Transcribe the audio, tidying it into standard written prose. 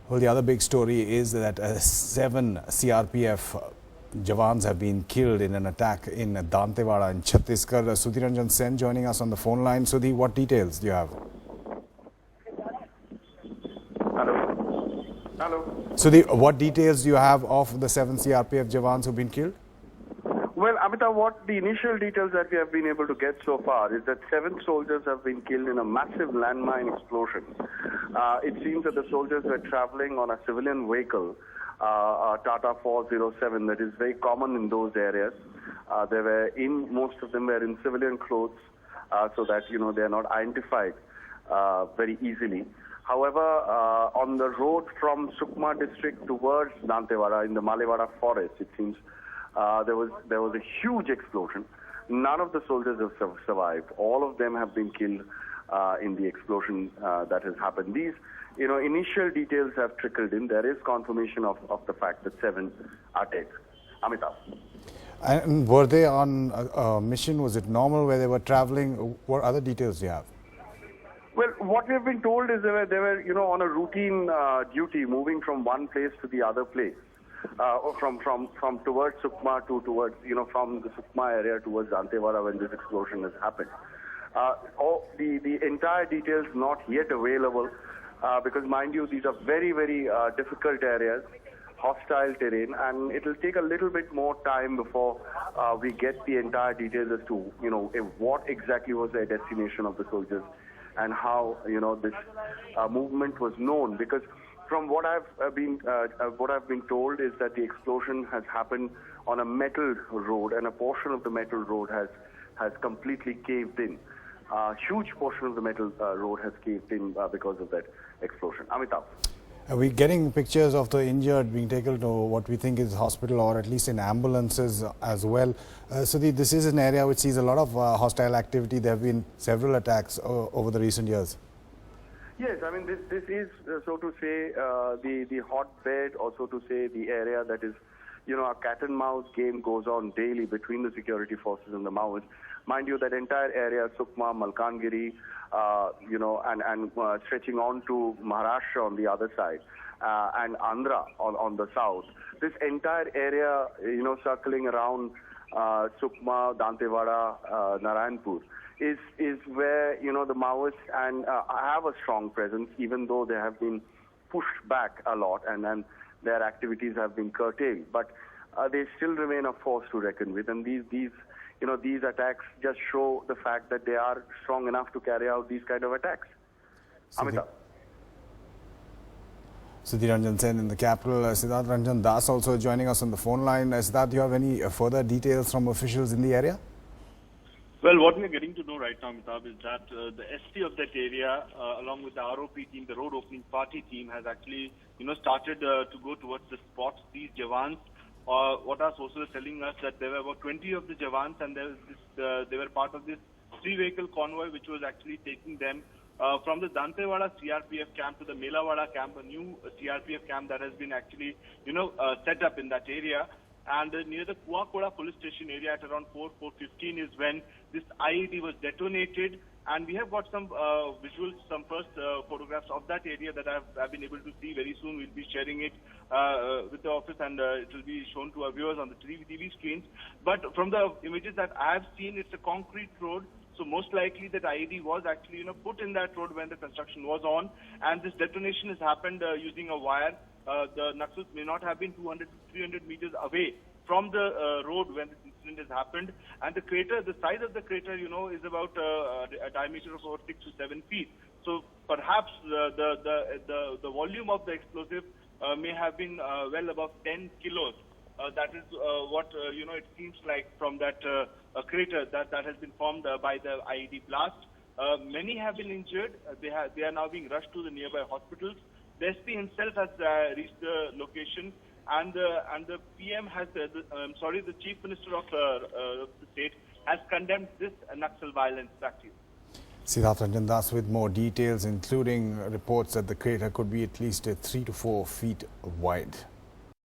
Well, the other big story is that 7 CRPF Jawans have been killed in an attack in Dantewada in Chhattisgarh. Sudhiranjan Sen joining us on the phone line. Sudhi, what details do you have? Hello. Hello. Sudhi, what details do you have of the 7 CRPF Jawans who've been killed? Well, Amita, what the initial details that we have been able to get so far is that 7 soldiers have been killed in a massive landmine explosion. It seems that the soldiers were traveling on a civilian vehicle, Tata 407, that is very common in those areas. Most of them were in civilian clothes, so that, they are not identified very easily. However, on the road from Sukma district towards Dantewada in the Malewada forest, it seems there was a huge explosion. None of the soldiers have survived. All of them have been killed in the explosion that has happened. These, initial details have trickled in. There is confirmation of the fact that 7 are dead. Amitabh. And were they on a mission? Was it normal where they were traveling? What other details do you have? Well, what we have been told is they were on a routine duty, moving from one place to the other place. From towards Sukma towards from the Sukma area towards Dantewada when this explosion has happened. The entire details not yet available because, mind you, these are very, very difficult areas, hostile terrain, and it will take a little bit more time before we get the entire details as to what exactly was the destination of the soldiers and how this movement was known. Because from what I've been told is that the explosion has happened on a metal road, and a portion of the metal road has completely caved in. A huge portion of the metal road has caved in because of that explosion. Amitabh. Are we getting pictures of the injured being taken to what we think is hospital, or at least in ambulances as well? So this is an area which sees a lot of hostile activity. There have been several attacks over the recent years. Yes, I mean, this is, so to say, the hotbed, or so to say, the area that is, a cat and mouse game goes on daily between the security forces and the Maoists. Mind you, that entire area, Sukma, Malkangiri, and stretching on to Maharashtra on the other side, and Andhra on the south. This entire area, circling around Sukma, Dantewada, Narayanpur, is where the Maoists and have a strong presence, even though they have been pushed back a lot and then their activities have been curtailed. But they still remain a force to reckon with, and these attacks just show the fact that they are strong enough to carry out these kind of attacks. Amitabh. Sudhiranjan Sen in the capital. Siddharth Ranjan Das also joining us on the phone line. Siddharth, do you have any further details from officials in the area? Well, what we are getting to know right now, Amitabh, is that the SP of that area, along with the ROP team, the road opening party team, has actually, started to go towards the spots. These Jawans, what our sources are telling us, that there were about 20 of the Jawans, and they were part of this 3-vehicle convoy, which was actually taking them from the Dantewada CRPF camp to the Malewada camp, a new CRPF camp that has been actually, set up in that area. And near the Kuakoda police station area at around 4:15 is when this IED was detonated. And we have got some visuals, some first photographs of that area that I've been able to see. Very soon we'll be sharing it with the office, and it will be shown to our viewers on the TV screens. But from the images that I have seen, it's a concrete road. So most likely that IED was actually put in that road when the construction was on, and this detonation has happened using a wire. The Naxals may not have been 200 to 300 meters away from the road when this incident has happened, and the crater, the size of the crater, is about a diameter of about 6 to 7 feet. So perhaps the volume of the explosive may have been well above 10 kilos. That is what it seems like from that crater that has been formed by the IED blast. Many have been injured. They are now being rushed to the nearby hospitals. The SP himself has reached the location, and the PM has, the Chief Minister of the state has condemned this Naxal violence practice. Siddharth Ranjan Das with more details, including reports that the crater could be at least 3 to 4 feet wide.